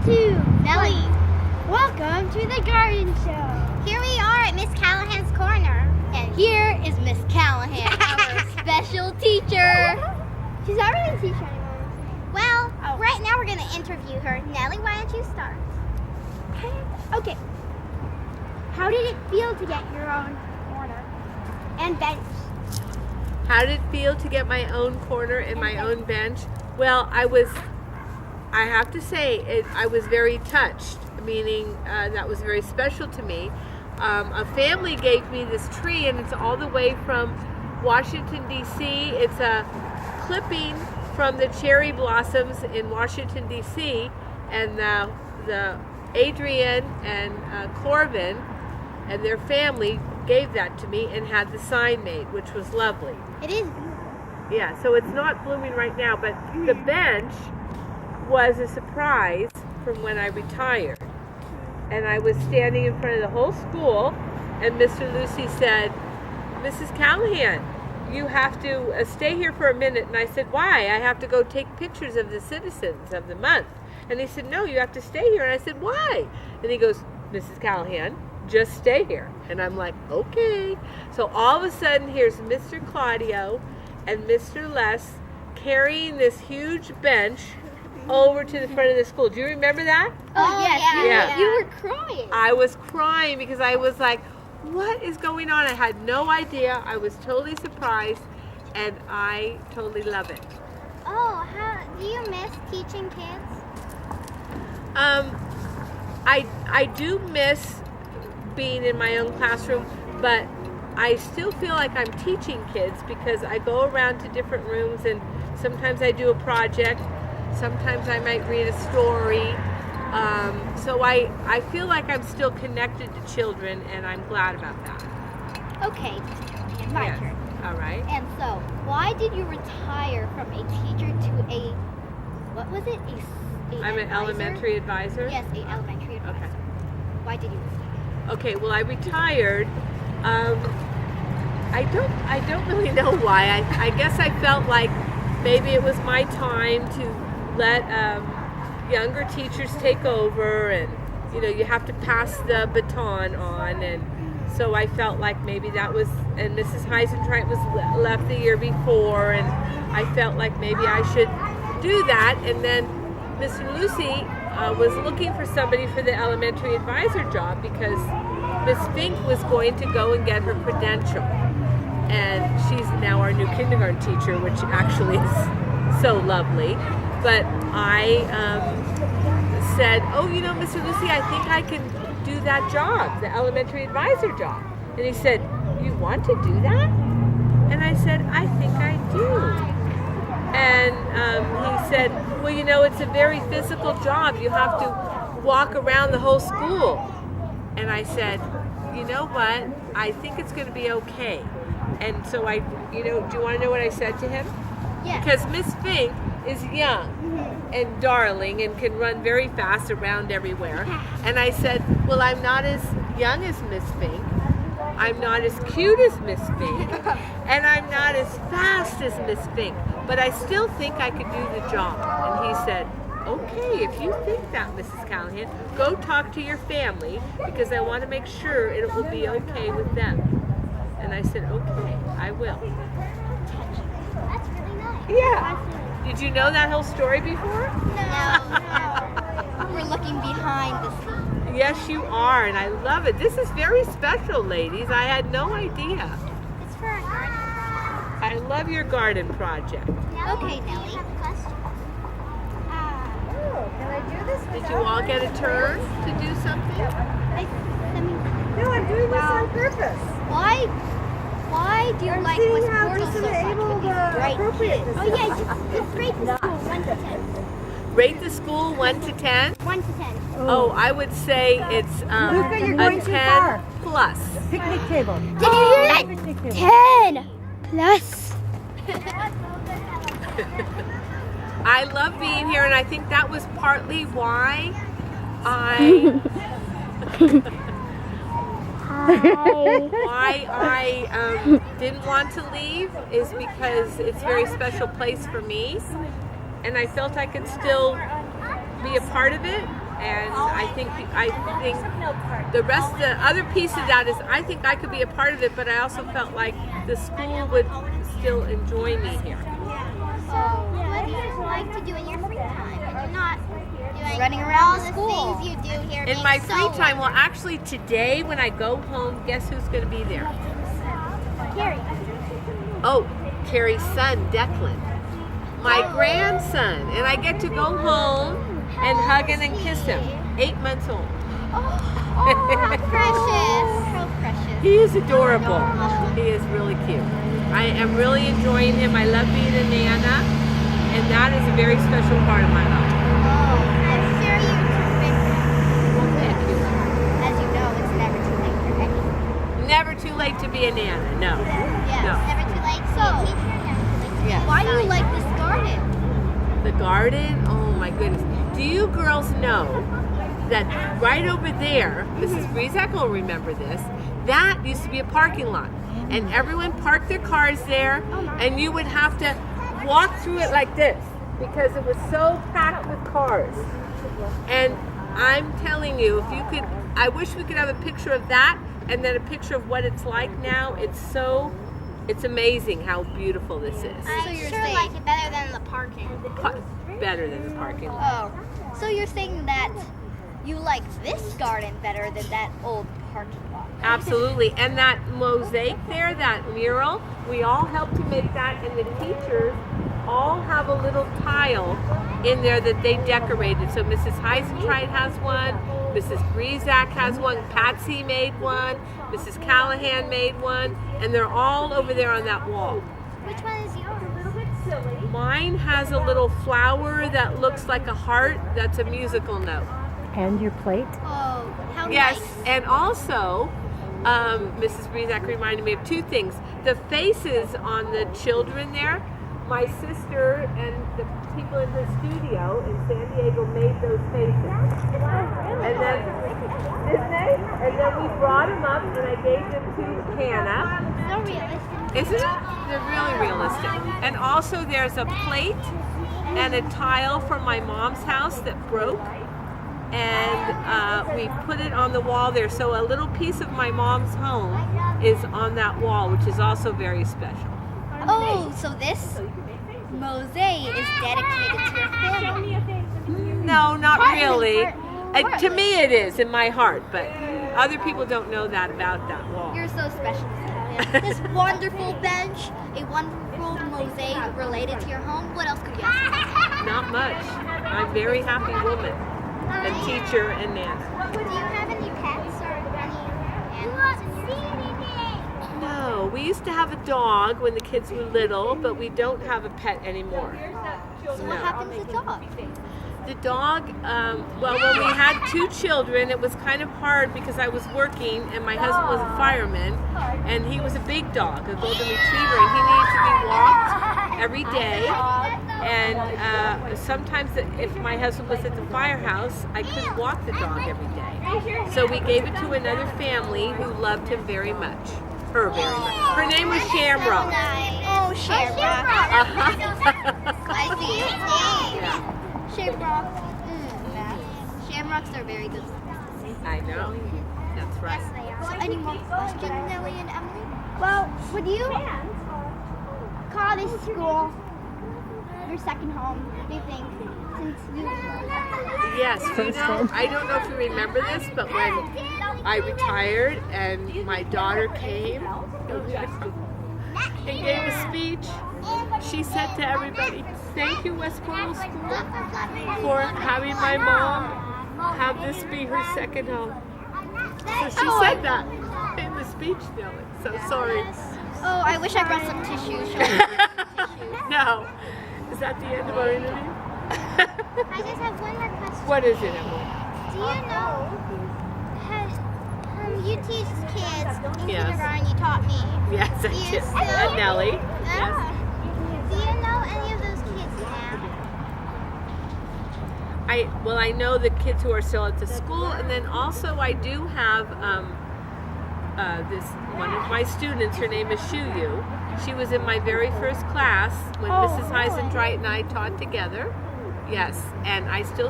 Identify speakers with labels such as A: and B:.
A: 2,
B: Nellie.
A: Welcome to the garden show.
B: Here we are at Miss Callaghan's corner.
A: And here is Miss Callaghan, our special teacher. She's not really a teacher anymore.
B: Well, right now we're going to interview her. Nellie, why don't you start?
A: Okay. How did it feel to get your own corner and bench?
C: How did it feel to get my own corner and my own bench? Well, I have to say, I was very touched, meaning that was very special to me. A family gave me this tree, and it's all the way from Washington, D.C. It's a clipping from the cherry blossoms in Washington, D.C., and the Adrian and Corbin and their family gave that to me and had the sign made, which was lovely.
A: It is.
C: Yeah, so it's not blooming right now, but the bench was a surprise from when I retired. And I was standing in front of the whole school, and Mr. Lucy said, "Mrs. Callaghan, you have to stay here for a minute." And I said, "Why?" "I have to go take pictures of the citizens of the month." And he said, "No, you have to stay here." And I said, "Why?" And he goes, "Mrs. Callaghan, just stay here." And I'm like, okay. So all of a sudden, here's Mr. Claudio and Mr. Les carrying this huge bench over to the front of the school. Do you remember that?
A: Oh, yes.
B: yeah.
A: You were crying.
C: I was crying because I was like, what is going on? I had no idea. I was totally surprised, and I totally love it.
B: Oh, how do you miss teaching kids?
C: I do miss being in my own classroom, but I still feel like I'm teaching kids because I go around to different rooms, and sometimes I do a project, sometimes I might read a story. So I feel like I'm still connected to children, and I'm glad about that.
A: Okay, my
C: Yes.
A: turn.
C: All right.
A: And so, why did you retire from a teacher to a, what was it?
C: I'm an
A: advisor?
C: elementary advisor.
A: Yes, a elementary advisor.
C: Okay.
A: Why did you retire?
C: Okay, well, I retired. I don't really know why. I guess I felt like maybe it was my time to let younger teachers take over, and you have to pass the baton on, and so I felt like maybe that was. And Mrs. Heisentreit was left the year before, and I felt like maybe I should do that. And then Mr. Lucy was looking for somebody for the elementary advisor job because Miss Fink was going to go and get her credential, and she's now our new kindergarten teacher, which actually is so lovely. But I said, "Oh, Mr. Lucy, I think I can do that job, the elementary advisor job." And he said, "You want to do that?" And I said, "I think I do." And he said, "Well, it's a very physical job. You have to walk around the whole school." And I said, "You know what? I think it's going to be okay." And so do you want to know what I said to him?
A: Yes.
C: Because Miss Fink is young and darling and can run very fast around everywhere. And I said, "Well, I'm not as young as Miss Fink. I'm not as cute as Miss Fink. And I'm not as fast as Miss Fink. But I still think I could do the job." And he said, "Okay, if you think that, Mrs. Callaghan, go talk to your family because I want to make sure it will be okay with them." And I said, "Okay, I will."
B: That's really nice.
C: Yeah. Did you know that whole story before?
B: No.
A: We're looking behind the scenes.
C: Yes, you are, and I love it. This is very special, ladies. I had no idea.
B: It's for our garden.
C: I love your garden project.
A: Okay, Nellie.
B: I have a question.
D: Can I do this?
C: Did you all get a turn to do something?
D: No, I'm doing this on purpose.
A: Why do you
D: I'm
A: like
D: seeing
A: West
D: how
A: Portal
D: just
A: so much
D: enable
A: with these
D: the
A: bright
D: appropriate
A: kids?
D: this
A: Oh yeah, just rate the school 1 to 10.
C: Rate the school 1 to 10.
A: 1 to 10.
C: Oh, I would say it's
D: Luca, you're
C: a
D: going
C: 10
D: too far.
C: plus.
D: Picnic table.
A: Did you hear that?
D: Picnic table.
A: 10 plus.
C: I love being here, and I think that was partly why I didn't want to leave, is because it's a very special place for me, and I felt I could still be a part of it, And I think the rest, the other piece of that is I think I could be a part of it, but I also felt like the school would still enjoy me here.
B: What do you like to do in your free time? When you're not doing
A: Running around
B: all
A: the
B: the
A: school.
B: things you do here.
C: In
B: being
C: my
B: so
C: free time, well,
B: wonderful.
C: actually today when I go home, guess who's going to be there?
A: Carrie.
C: Oh, Carrie's son, Declan. My grandson. And I get to go home and hug him and kiss him. 8 months old.
B: How precious. How precious.
C: He is adorable. He is really cute. I am really enjoying him. I love being a Nana. And that is a very special part of my life.
B: I'm sure you're terrific.
C: Thank you.
B: As you know, it's never too late for anything.
C: Never too late to be a Nana. No.
B: Yes,
C: No.
B: never too late to be a teacher, never too late to be
C: Yes.
B: Why do you like this garden?
C: The garden? Oh my goodness. Do you girls know that right over there, Mrs. Breezak will remember this, that used to be a parking lot. And everyone parked their cars there, and you would have to walk through it like this because it was so packed with cars. And I'm telling you, if you could, I wish we could have a picture of that and then a picture of what it's like now. It's amazing how beautiful this is.
B: I
A: you're
B: sure
A: saying-
B: like it better than the parking.
C: Better than the parking lot.
A: Oh, so you're saying that you like this garden better than that old parking lot?
C: Absolutely. And that mosaic there, that mural, we all helped to make that, and the teachers all have a little tile in there that they decorated. So Mrs. Heisentreit has one, Mrs. Breezak has one, Patsy made one, Mrs. Callaghan made one, and they're all over there on that wall.
B: Which one is yours?
C: Mine has a little flower that looks like a heart. That's a musical note.
D: And your plate?
B: Oh, how
C: Yes,
B: nice.
C: and also, Mrs. Breezak reminded me of two things. The faces on the children there, my sister and the people in her studio in San Diego made those faces. And then, didn't they? And then we brought them up and I gave them to Hannah.
B: So realistic.
C: Isn't it? They're really realistic. And also there's a plate and a tile from my mom's house that broke. And we put it on the wall there. So a little piece of my mom's home is on that wall, which is also very special.
A: Oh, so this mosaic is dedicated to your family.
C: No, not really. To me it is in my heart, but other people don't know that about that wall.
A: You're so special. This wonderful bench, a wonderful mosaic related to your home. What else could you ask for?
C: Not much. I'm a very happy woman, and teacher and nana.
B: Do you have any pets or any animals in your
C: No, we used to have a dog when the kids were little, but we don't have a pet anymore.
A: So what happened to the dog?
C: The dog, well, when we had 2 children, it was kind of hard because I was working and my husband was a fireman, and he was a big dog, a golden retriever, and he needed to be walked every day. And sometimes if my husband was at the firehouse, I couldn't walk the dog every day. So we gave it to another family who loved him very much. Her very much. Her name was Shamrock.
A: Oh, Shamrock. I see.
C: Yeah,
A: Shamrock. Shamrocks are very good.
C: I know. That's right.
A: So any more questions, Nellie and Emily?
B: Well, would you call this school your second home, do you think? Since you
C: Yes, you know, I don't know if you remember this, but when I retired and my daughter came and gave a speech, she said to everybody, "Thank you, West Cornwall School, for having my mom have this be her second home." So she said that in the speech, Nelly. So sorry.
A: Oh, I wish I brought some tissues.
C: No. Is that the end of our interview?
B: I just have one more question.
C: What is it, Emily?
B: Do you know, you teach kids in
C: Yes.
B: kindergarten, you taught me.
C: Yes, I
B: Do you
C: did.
B: still-
C: And Nellie. Yes.
B: Yeah. Do you know any of those kids now?
C: I know the kids who are still at the school, and then also I do have this one of my students. Her name is Shuyu. She was in my very first class when Mrs. Heisentreit and I taught together. Yes, and I still